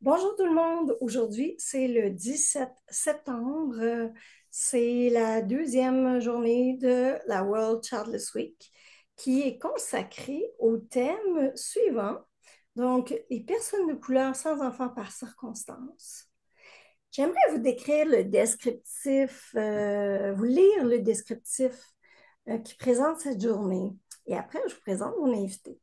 Bonjour tout le monde. Aujourd'hui, c'est le 17 septembre. C'est la deuxième journée de la World Childless Week qui est consacrée au thème suivant. Donc, les personnes de couleur sans enfants par circonstance. J'aimerais vous décrire le descriptif, vous lire le descriptif qui présente cette journée. Et après, je vous présente mon invité.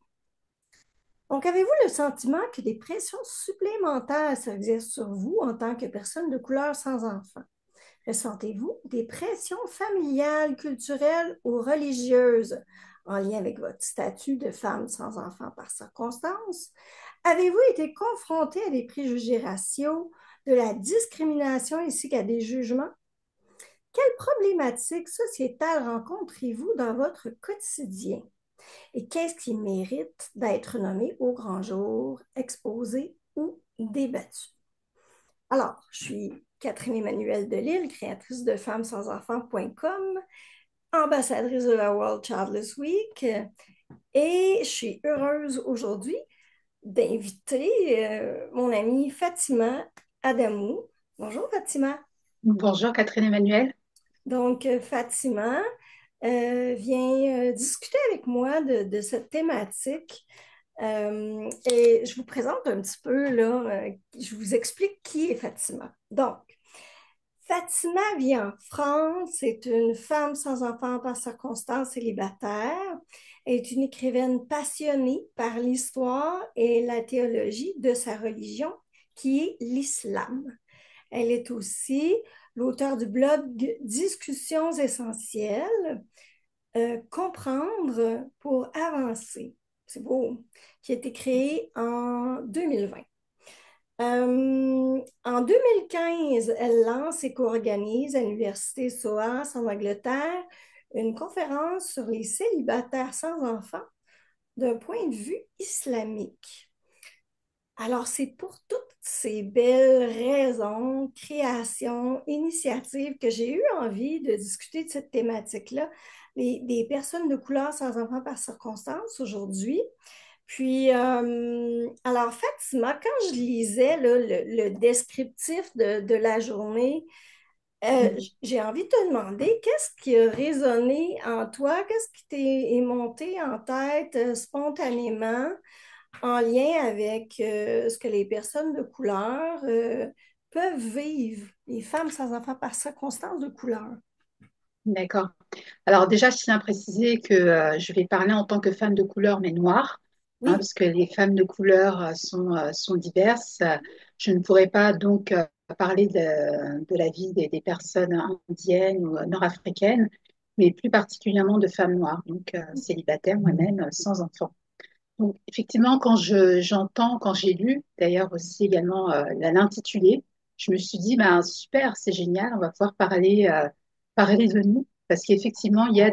Donc, avez-vous le sentiment que des pressions supplémentaires s'exercent sur vous en tant que personne de couleur sans enfant? Ressentez-vous des pressions familiales, culturelles ou religieuses en lien avec votre statut de femme sans enfant par circonstance? Avez-vous été confronté à des préjugés raciaux, de la discrimination ainsi qu'à des jugements? Quelles problématiques sociétales rencontrez-vous dans votre quotidien? Et qu'est-ce qui mérite d'être nommé au grand jour, exposé ou débattu? Alors, je suis Catherine Emmanuelle Delille, créatrice de femmesansenfants.com, ambassadrice de la World Childless Week, et je suis heureuse aujourd'hui d'inviter mon amie Fatima Adamou. Bonjour Fatima. Bonjour Catherine Emmanuel. Donc, Fatima vient discuter avec moi de cette thématique. Et je vous présente un petit peu, là, je vous explique qui est Fatima. Donc, Fatima vit en France, c'est une femme sans enfant par circonstance célibataire, elle est une écrivaine passionnée par l'histoire et la théologie de sa religion, qui est l'islam. Elle est aussi l'auteur du blog Discussions essentielles, Comprendre pour avancer. C'est beau, qui a été créé en 2020. En 2015, elle lance et co-organise à l'Université SOAS en Angleterre une conférence sur les célibataires sans enfants d'un point de vue islamique. Alors, c'est pour toutes ces belles raisons, créations, initiatives que j'ai eu envie de discuter de cette thématique-là, des personnes de couleur sans enfants par circonstance aujourd'hui. Puis, alors, Fatima, quand je lisais là, le descriptif de la journée, j'ai envie de te demander qu'est-ce qui a résonné en toi, qu'est-ce qui t'est est monté en tête spontanément en lien avec ce que les personnes de couleur peuvent vivre, les femmes sans enfants par circonstance de couleur. D'accord. Alors déjà, je tiens à préciser que je vais parler en tant que femme de couleur, mais noire, hein, Oui. parce que les femmes de couleur sont diverses. Je ne pourrais pas donc parler de la vie des personnes indiennes ou nord-africaines, mais plus particulièrement de femmes noires, donc célibataires moi-même, sans enfants. Donc effectivement, quand j'ai lu, d'ailleurs aussi également l'intitulé, je me suis dit, ben super, c'est génial, on va pouvoir parler de nous, parce qu'effectivement, il y a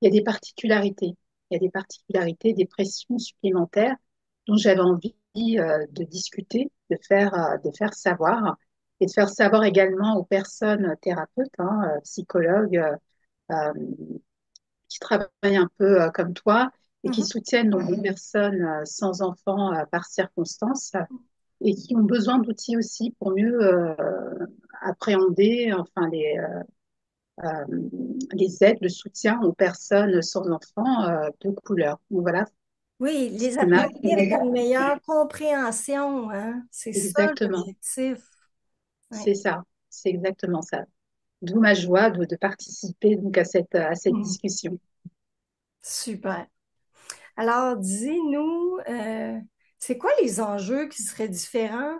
des particularités, il y a des particularités, des pressions supplémentaires dont j'avais envie de discuter, de faire savoir, et de faire savoir également aux personnes thérapeutes, hein, psychologues, euh, qui travaillent un peu comme toi et qui Mhm. soutiennent donc des personnes sans enfants par circonstance et qui ont besoin d'outils aussi pour mieux appréhender enfin euh, les aides, le soutien aux personnes sans enfants de couleur. Donc voilà Oui, ce les qui m'a accompagner avec une meilleure compréhension, hein? C'est ça exactement, l'objectif. c'est Ouais. ça, c'est exactement ça. D'où ma joie de participer donc à cette Mhm. discussion. Super. Alors, dis-nous, c'est quoi les enjeux qui seraient différents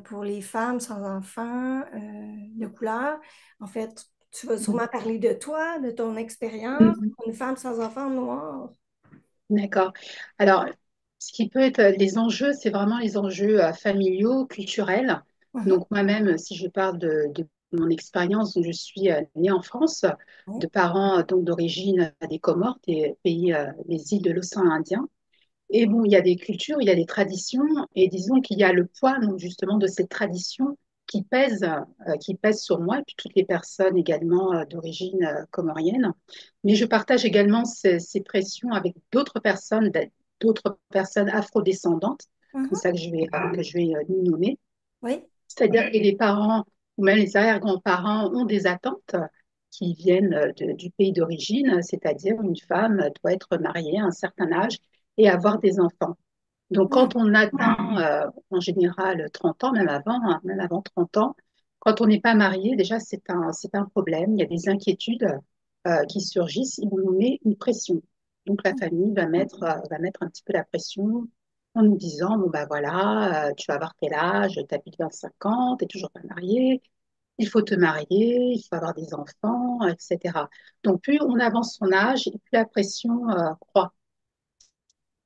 pour les femmes sans enfants de couleur? En fait, tu vas sûrement parler de toi, de ton expérience Mhm. pour une femme sans enfants noire. D'accord. Alors, ce qui peut être les enjeux, c'est vraiment les enjeux familiaux, culturels. Mhm. Donc, moi-même, si je parle de mon expérience, donc je suis née en France, de Oui. parents donc d'origine des Comores, des pays, les îles de l'océan Indien. Et bon, il y a des cultures, il y a des traditions, et disons qu'il y a le poids, donc justement, de ces traditions qui pèsent sur moi, et puis toutes les personnes également d'origine comorienne. Mais je partage également ces pressions avec d'autres personnes afrodescendantes, comme Mhm. ça que je vais lui nommer. Oui. C'est-à-dire que les parents ou même les arrière-grands-parents ont des attentes qui viennent du pays d'origine, c'est-à-dire une femme doit être mariée à un certain âge et avoir des enfants. Donc, Mhm. quand on atteint en général 30 ans, même avant 30 ans, quand on n'est pas marié, déjà, c'est un problème. Il y a des inquiétudes qui surgissent. Ils vont nous mettre une pression. Donc, la famille va mettre un petit peu la pression en nous disant, bon, bah voilà, tu vas avoir tel âge, tu as plus de 25 ans, tu n'es toujours pas marié, il faut te marier, il faut avoir des enfants, etc. Donc, plus on avance son âge, et plus la pression croît.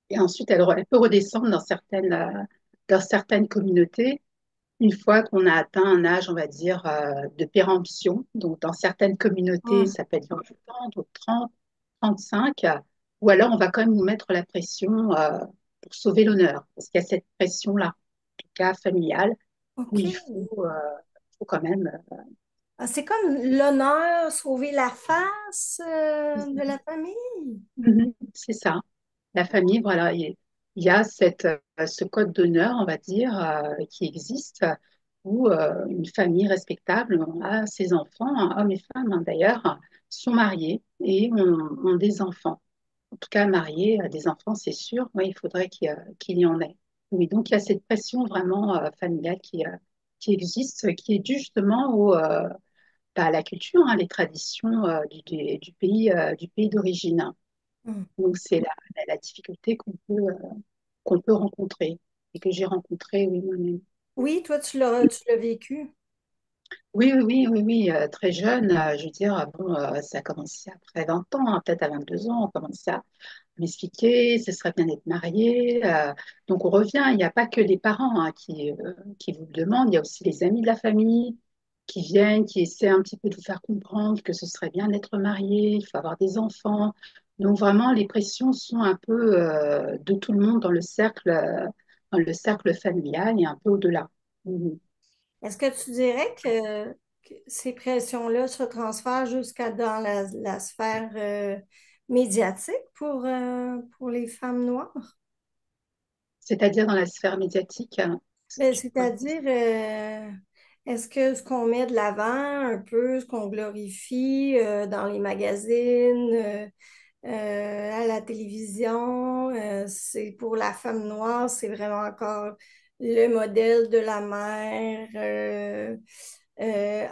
Et ensuite, elle peut redescendre dans certaines communautés une fois qu'on a atteint un âge, on va dire, de péremption. Donc, dans certaines communautés, Mhm. ça peut être 28 ans, d'autres 30, 35. Ou alors, on va quand même nous mettre la pression pour sauver l'honneur. Parce qu'il y a cette pression-là, en tout cas familiale, où OK. faut quand même. Ah, c'est comme l'honneur, sauver la face de la famille. Mhm, c'est ça. La famille, voilà, il y a ce code d'honneur, on va dire, qui existe, où une famille respectable a ses enfants, hein, hommes et femmes hein, d'ailleurs, sont mariés et ont des enfants. En tout cas, mariés, des enfants, c'est sûr, oui, il faudrait qu'il y en ait. Oui, donc il y a cette pression vraiment familiale qui existe, qui est due justement à la culture, hein, les traditions du pays d'origine. Mhm. Donc, c'est la difficulté qu'on peut rencontrer et que j'ai rencontrée, oui, moi-même. Oui, toi, tu l'as vécu. Oui, oui, oui, oui, oui, très jeune, je veux dire, bon, ça a commencé après 20 ans, hein, peut-être à 22 ans, on commence à m'expliquer, ce serait bien d'être marié. Donc, on revient, il n'y a pas que les parents hein, qui vous le demandent, il y a aussi les amis de la famille qui viennent, qui essaient un petit peu de vous faire comprendre que ce serait bien d'être marié, il faut avoir des enfants. Donc, vraiment, les pressions sont un peu de tout le monde dans le cercle familial et un peu au-delà. Mhm. Est-ce que tu dirais que ces pressions-là se transfèrent jusqu'à dans la sphère médiatique pour les femmes noires? C'est-à-dire dans la sphère médiatique, est-ce que Ben, tu pourrais c'est-à-dire, est-ce que ce qu'on met de l'avant un peu, ce qu'on glorifie dans les magazines, à la télévision, c'est pour la femme noire, c'est vraiment encore le modèle de la mère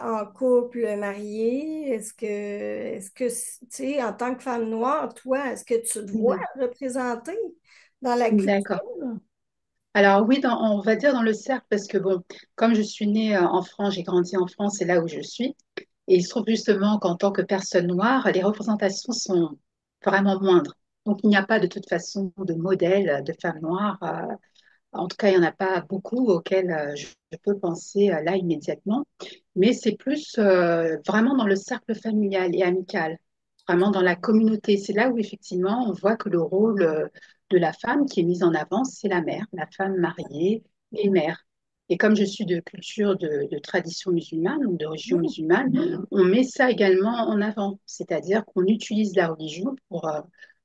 en couple marié. Tu sais, en tant que femme noire, toi, est-ce que tu te vois Mhm. représenter dans la D'accord. culture? Alors oui, on va dire dans le cercle, parce que bon, comme je suis née en France, j'ai grandi en France, c'est là où je suis. Et il se trouve justement qu'en tant que personne noire, les représentations sont vraiment moindres. Donc il n'y a pas de toute façon de modèle de femme noire. En tout cas, il n'y en a pas beaucoup auxquels je peux penser là immédiatement. Mais c'est plus vraiment dans le cercle familial et amical, vraiment dans la communauté. C'est là où effectivement on voit que le rôle de la femme qui est mise en avant, c'est la mère, la femme mariée et mère. Et comme je suis de culture de tradition musulmane ou de religion Mhm. musulmane, on met ça également en avant, c'est-à-dire qu'on utilise la religion pour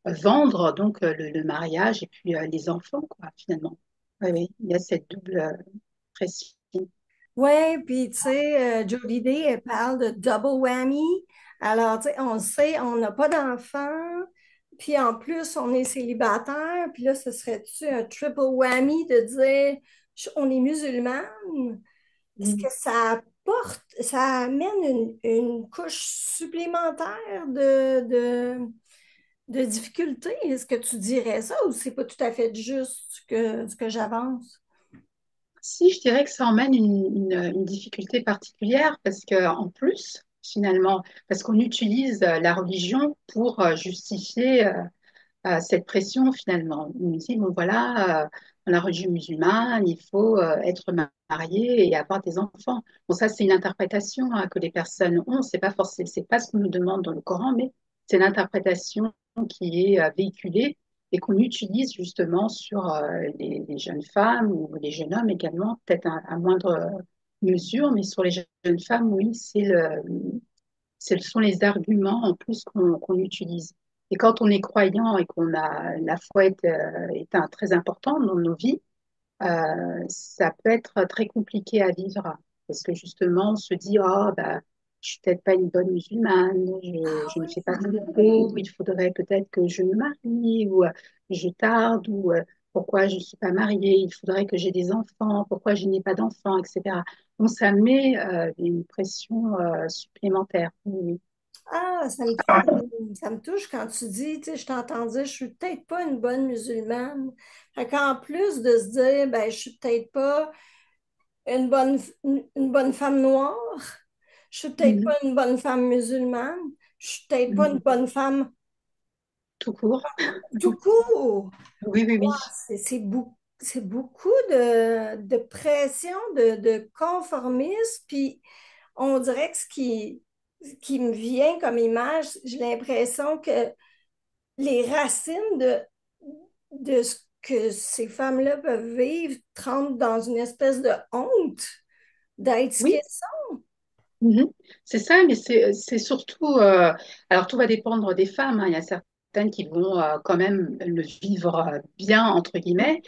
vendre donc le mariage et puis les enfants, quoi, finalement. Oui, oui, il y a cette double pression. Ouais, puis tu sais, Jodie Day, elle parle de double whammy. Alors, tu sais, on sait, on n'a pas d'enfants, puis en plus, on est célibataire, puis là, ce serait-tu un triple whammy de dire on est musulmane? Est-ce que ça apporte, ça amène une couche supplémentaire de difficulté? Est-ce que tu dirais ça ou c'est pas tout à fait juste ce que j'avance? Si, je dirais que ça emmène une difficulté particulière parce que, en plus, finalement, parce qu'on utilise la religion pour justifier cette pression, finalement. On nous dit, bon, voilà, dans la religion musulmane, il faut être marié et avoir des enfants. Bon, ça, c'est une interprétation hein, que les personnes ont. C'est pas forcément, c'est pas ce qu'on nous demande dans le Coran, mais c'est l'interprétation qui est véhiculée et qu'on utilise justement sur les jeunes femmes ou les jeunes hommes également, peut-être à moindre mesure, mais sur les jeunes femmes, oui, ce sont les arguments en plus qu'on utilise. Et quand on est croyant et qu'on a la foi est très importante dans nos vies, ça peut être très compliqué à vivre parce que justement, on se dit, oh, bah, je suis peut-être pas une bonne musulmane, je ne fais pas de cours, il faudrait peut-être que je me marie ou je tarde ou pourquoi je ne suis pas mariée, il faudrait que j'ai des enfants, pourquoi je n'ai pas d'enfants, etc. Donc, ça met une pression supplémentaire. Oui, Ah, ça me touche quand tu dis, tu sais, je t'entends dire, je suis peut-être pas une bonne musulmane. Fait qu'en plus de se dire, ben, je suis peut-être pas une bonne femme noire, je suis oui. peut-être pas une bonne femme musulmane, je suis peut-être pas une Mhm. bonne femme Tout court. tout court. Oui, oui, oui. C'est beaucoup de pression, de conformisme, puis on dirait que ce qui me vient comme image, j'ai l'impression que les racines de ce que ces femmes-là peuvent vivre trempent dans une espèce de honte d'être ce Oui, qu'elles sont. mhm. C'est ça, mais c'est surtout. Alors, tout va dépendre des femmes, hein. Il y a certaines qui vont quand même le vivre bien, entre guillemets.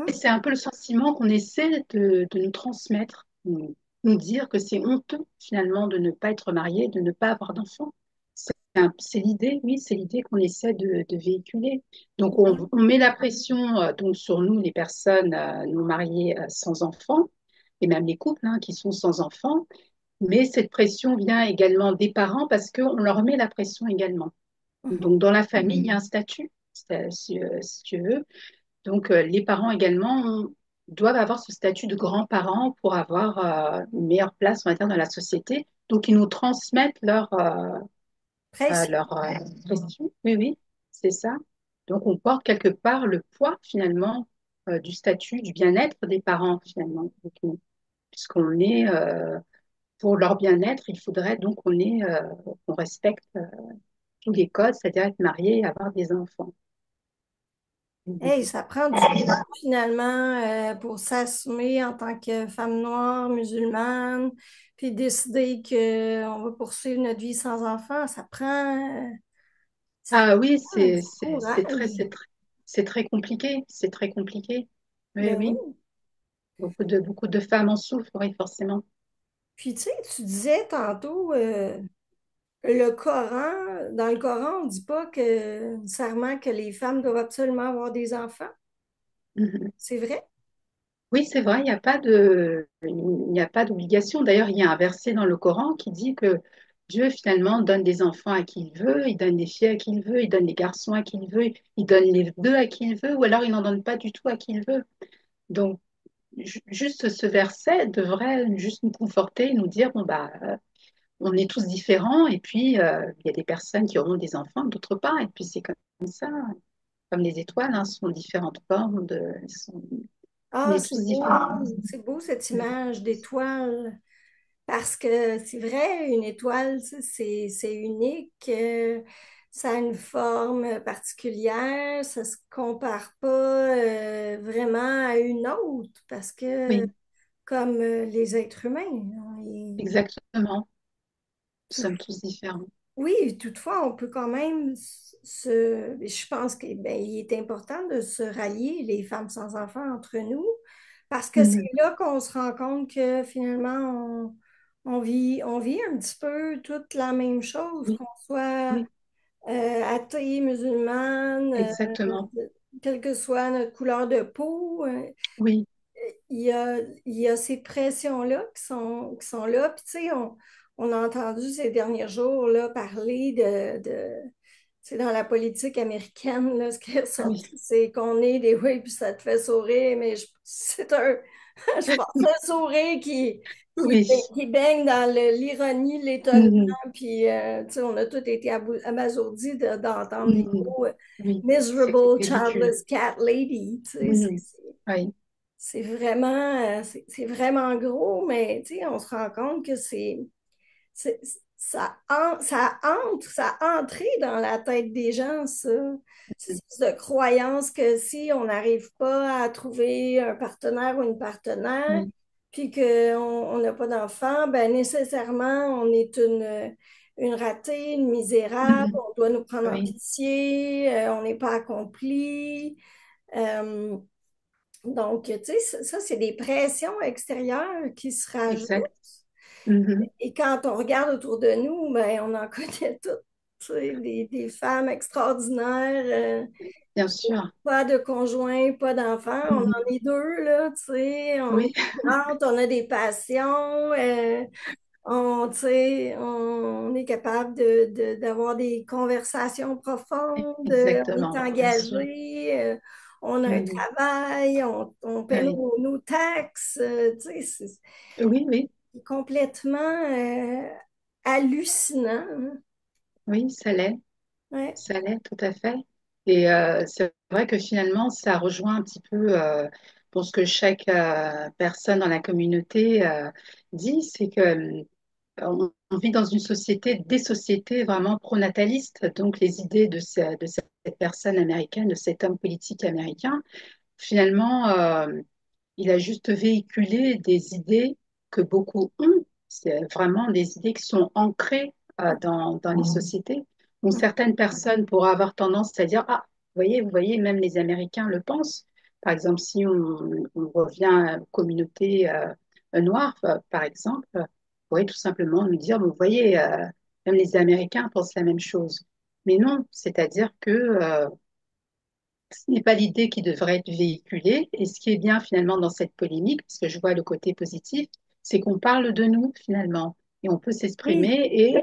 Et Hein? c'est un peu le sentiment qu'on essaie de nous transmettre, nous dire que c'est honteux, finalement, de ne pas être marié, de ne pas avoir d'enfant. C'est l'idée, oui, c'est l'idée qu'on essaie de véhiculer. Donc, on met la pression donc, sur nous, les personnes non mariées sans enfants, et même les couples qui sont sans enfants. Mais cette pression vient également des parents parce qu'on leur met la pression également. Mhm. Donc, dans la famille, il y a un statut, si tu veux. Donc, les parents également doivent avoir ce statut de grands-parents pour avoir une meilleure place, on va dire, dans la société. Donc, ils nous transmettent Pression. leur pression. Oui, oui, c'est ça. Donc, on porte quelque part le poids, finalement, du statut, du bien-être des parents, finalement. Donc, puisqu'on est pour leur bien-être, il faudrait donc qu'on respecte tous les codes, c'est-à-dire être marié et avoir des enfants. Hey, ça prend du courage finalement pour s'assumer en tant que femme noire, musulmane, puis décider qu'on va poursuivre notre vie sans enfant. Ça Ah oui, prend du courage. c'est très compliqué, c'est très compliqué. Oui, Ben oui, oui. beaucoup de femmes en souffrent, oui, forcément. Puis tu sais, tu disais tantôt, le Coran, dans le Coran, on ne dit pas que nécessairement que les femmes doivent absolument avoir des enfants. Mhm. C'est vrai? Oui, c'est vrai, il n'y a pas d'obligation. D'ailleurs, il y a un verset dans le Coran qui dit que Dieu finalement donne des enfants à qui il veut, il donne des filles à qui il veut, il donne des garçons à qui il veut, il donne les deux à qui il veut, ou alors il n'en donne pas du tout à qui il veut. Donc, juste ce verset devrait juste nous conforter, nous dire, bon, bah, on est tous différents, et puis il y a des personnes qui auront des enfants, d'autres pas, et puis c'est comme ça, comme les étoiles, sont différentes formes, on Ah, est tous différents. c'est beau cette image d'étoile. Parce que c'est vrai, une étoile, tu sais, c'est unique. Ça a une forme particulière. Ça ne se compare pas vraiment à une autre. Parce que, Oui, comme les êtres humains, hein, exactement, nous tout- sommes tous différents. oui, toutefois, on peut quand même je pense qu'il il est important de se rallier, les femmes sans enfants, entre nous. Parce que c'est Mhm. là qu'on se rend compte que finalement, on vit un petit peu toute la même chose, Oui, qu'on soit oui, athée, musulmane, exactement. quelle que soit notre couleur de peau, Oui, il y a ces pressions-là qui sont là. Puis, tu sais, on a entendu ces derniers jours là, parler c'est dans la politique américaine, là, ce qui est oui, ressorti, c'est qu'on est des oui, puis ça te fait sourire, mais c'est un, je pense, un sourire oui. qui baigne dans l'ironie, l'étonnement, Mhm. puis tu sais, on a tous été abasourdis d'entendre les Mhm. mots Oui, c'est miserable, ridicule. childless cat lady, tu sais, Mhm. Oui, c'est vraiment gros, mais tu sais, on se rend compte que c'est- ça a entré dans la tête des gens, ça. mhm. Cette espèce de croyance que si on n'arrive pas à trouver un partenaire ou une partenaire, Oui, puis qu'on n'a pas d'enfant, ben nécessairement, on est une ratée, une misérable, mhm. on doit nous prendre en Oui, pitié, on n'est pas accompli. Euh, Donc, tu sais, ça, c'est des pressions extérieures qui se rajoutent. exact. Mhm. Et quand on regarde autour de nous, ben, on en connaît toutes, tu sais, des femmes extraordinaires, Bien sûr. pas de conjoint, pas d'enfant, on en Mhm. est deux, là, tu sais, on est Oui, différentes, on a des passions, tu sais, on est capable d'avoir des conversations profondes, on est exactement. Bien sûr. engagé, on a un Mhm. travail, on paie Oui, nos taxes, tu sais, oui, oui, c'est complètement hallucinant, hein. oui, ça l'est. Ouais. Ça l'est, tout à fait. Et c'est vrai que finalement, ça rejoint un petit peu pour ce que chaque personne dans la communauté dit, c'est que on vit dans une société, des sociétés vraiment pronatalistes. Donc, les idées de cette personne américaine, de cet homme politique américain, finalement, il a juste véhiculé des idées que beaucoup ont. C'est vraiment des idées qui sont ancrées dans les sociétés. Donc certaines personnes pourraient avoir tendance à dire, ah, vous voyez, même les Américains le pensent. Par exemple, si on revient aux communautés noires, par exemple, on pourrait tout simplement nous dire, vous voyez, même les Américains pensent la même chose. Mais non, c'est-à-dire que ce n'est pas l'idée qui devrait être véhiculée. Et ce qui est bien finalement dans cette polémique, parce que je vois le côté positif, c'est qu'on parle de nous finalement. Et on peut Oui. s'exprimer et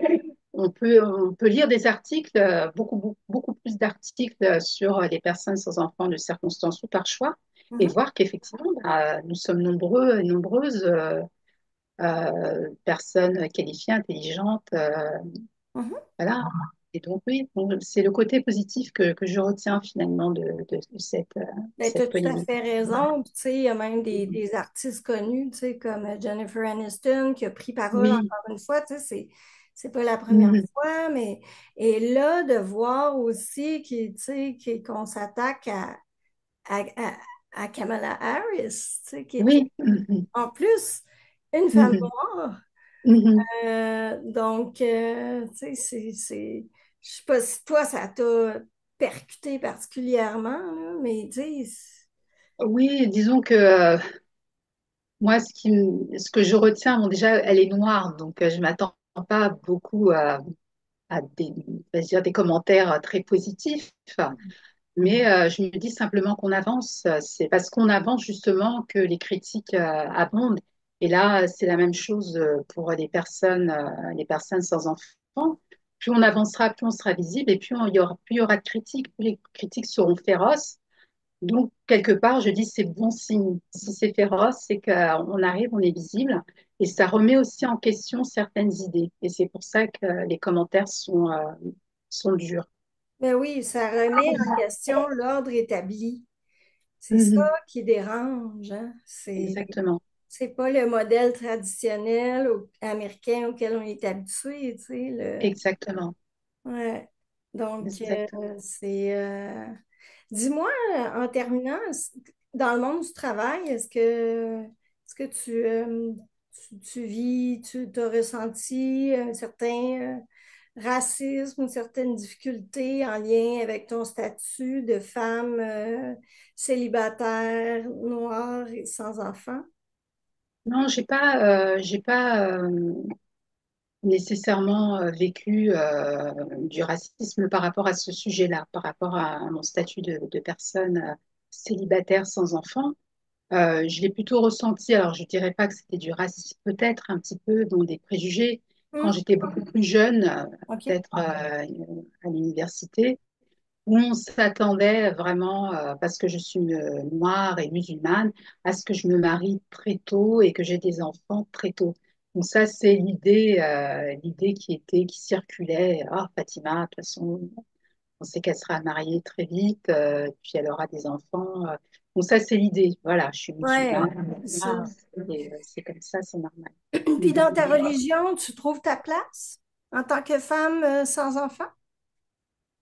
on peut lire des articles, beaucoup plus d'articles sur les personnes sans enfants de circonstances ou par choix, et Mhm. voir qu'effectivement, bah, nous sommes nombreux et nombreuses personnes qualifiées, intelligentes, Mhm. voilà. Et donc oui, c'est le côté positif que je retiens finalement Ben, tu as cette tout à polémique. fait raison. Puis, tu sais, il y a même des artistes connus, tu sais, comme Jennifer Aniston qui a pris parole Oui. encore une fois. Tu sais, c'est pas la première Mhm. fois, mais et là, de voir aussi tu sais, qu'on s'attaque à, à- à Kamala Harris, tu sais, qui était Oui. Mhm. en plus une femme Mhm. noire. Mhm. Donc, tu sais, je sais pas si toi, ça t'a percuté particulièrement, là, mais tu sais, Oui, disons que moi, ce que je retiens, bon, déjà, elle est noire, donc je m'attends pas beaucoup à on va dire, des commentaires très positifs. Mais je me dis simplement qu'on avance. C'est parce qu'on avance justement que les critiques abondent. Et là, c'est la même chose pour les personnes sans enfants. Plus on avancera, plus on sera visible, et plus il y aura de critiques, plus les critiques seront féroces. Donc, quelque part, je dis c'est bon signe. Si c'est féroce, c'est qu'on arrive, on est visible, et ça remet aussi en question certaines idées. Et c'est pour ça que les commentaires sont durs. ben oui, ça remet en question l'ordre établi. C'est ça Mhm. qui dérange, hein. Exactement, C'est pas le modèle traditionnel américain auquel on est habitué, tu sais, exactement, ouais. Donc, exactement. dis-moi, en terminant, dans le monde du travail, est-ce que tu vis, tu as ressenti un certain racisme, une certaine difficulté en lien avec ton statut de femme célibataire, noire et sans enfant? Non, j'ai pas nécessairement vécu du racisme par rapport à ce sujet-là, par rapport à mon statut de personne célibataire sans enfant. Je l'ai plutôt ressenti, alors je dirais pas que c'était du racisme, peut-être un petit peu, dans des préjugés, quand Hmm, j'étais beaucoup plus jeune, OK. peut-être à l'université, où on s'attendait vraiment, parce que je suis noire et musulmane, à ce que je me marie très tôt et que j'ai des enfants très tôt. Donc ça, c'est l'idée qui circulait. Ah, Fatima, de toute façon, on sait qu'elle sera mariée très vite, puis elle aura des enfants. Donc ça, c'est l'idée. Voilà, je suis Ouais, musulmane, c'est ça. voilà, c'est comme ça, c'est normal. Puis Mhm. dans ta religion, tu trouves ta place en tant que femme sans enfant?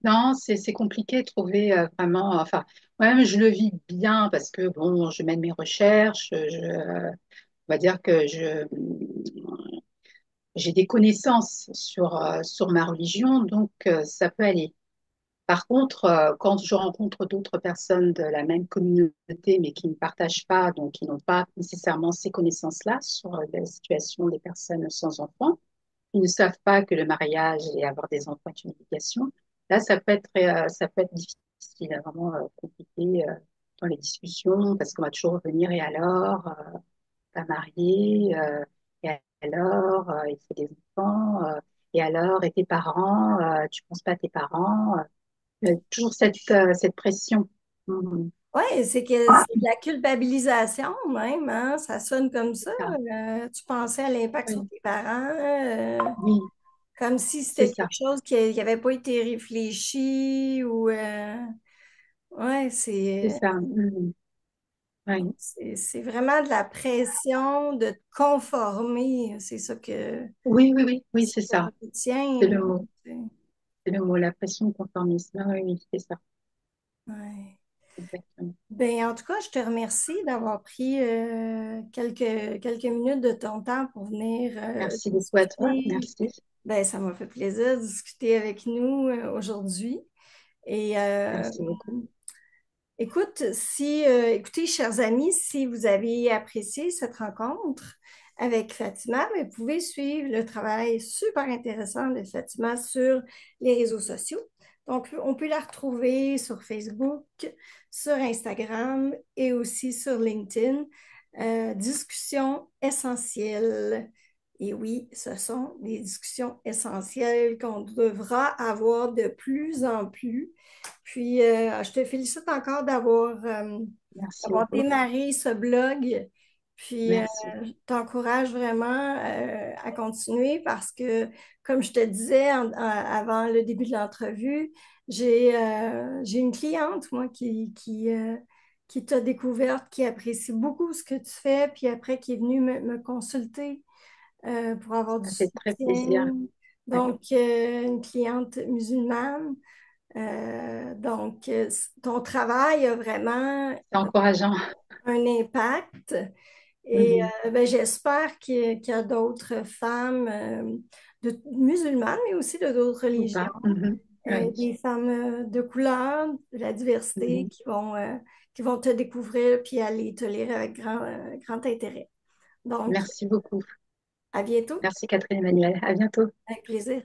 Non, c'est compliqué de trouver vraiment. Enfin, moi-même, je le vis bien parce que bon, je mène mes recherches. On va dire que j'ai des connaissances sur ma religion, donc ça peut aller. Par contre, quand je rencontre d'autres personnes de la même communauté, mais qui ne partagent pas, donc qui n'ont pas nécessairement ces connaissances-là sur la situation des personnes sans enfants, qui ne savent pas que le mariage et avoir des enfants est une obligation, là, ça peut être difficile, vraiment compliqué dans les discussions, parce qu'on va toujours revenir et alors, pas marié, et alors, il faut des enfants, et alors, et tes parents, tu penses pas à tes parents, toujours cette pression. Mhm. Oui, c'est de la culpabilisation même, hein? Ça sonne comme ça. C'est ça. Tu pensais à l'impact sur Oui, tes parents, oui, comme si c'est c'était ça. quelque chose qui n'avait pas été réfléchi ou ouais, C'est ça. Mhm. Oui, c'est vraiment de la pression de te conformer. oui, oui, oui, oui, C'est c'est ça que ça. je C'est retiens. le mot. C'est le mot, la pression de conformisme. Oui, oui, c'est ça. Ouais. Exactement. Ben, en tout cas, je te remercie d'avoir pris quelques minutes de ton temps pour venir Merci beaucoup à toi. discuter. Merci. Ben, ça m'a fait plaisir de discuter avec nous aujourd'hui. Et Merci beaucoup. écoutez, chers amis, si vous avez apprécié cette rencontre avec Fatima, vous pouvez suivre le travail super intéressant de Fatima sur les réseaux sociaux. Donc, on peut la retrouver sur Facebook, sur Instagram et aussi sur LinkedIn. Discussions essentielles. Et oui, ce sont des discussions essentielles qu'on devra avoir de plus en plus. Puis, je te félicite encore Merci d'avoir beaucoup. démarré ce blog. Puis, Merci. je t'encourage vraiment à continuer parce que, comme je te disais avant le début de l'entrevue, j'ai une cliente, moi, qui t'a découverte, qui apprécie beaucoup ce que tu fais, puis après, qui est venue me consulter pour avoir du Ça fait très plaisir. soutien. Ouais. Donc, une cliente musulmane. Donc, ton travail a vraiment C'est encourageant. un impact et Mhm. ben, j'espère qu'il y a d'autres femmes musulmanes, mais aussi de d'autres Ou religions, pas. Mhm. Oui. des femmes de couleur, de la diversité Mhm. qui vont te découvrir puis aller te lire avec grand intérêt. Donc, Merci beaucoup. à bientôt, Merci Catherine Emmanuel. À bientôt. avec plaisir.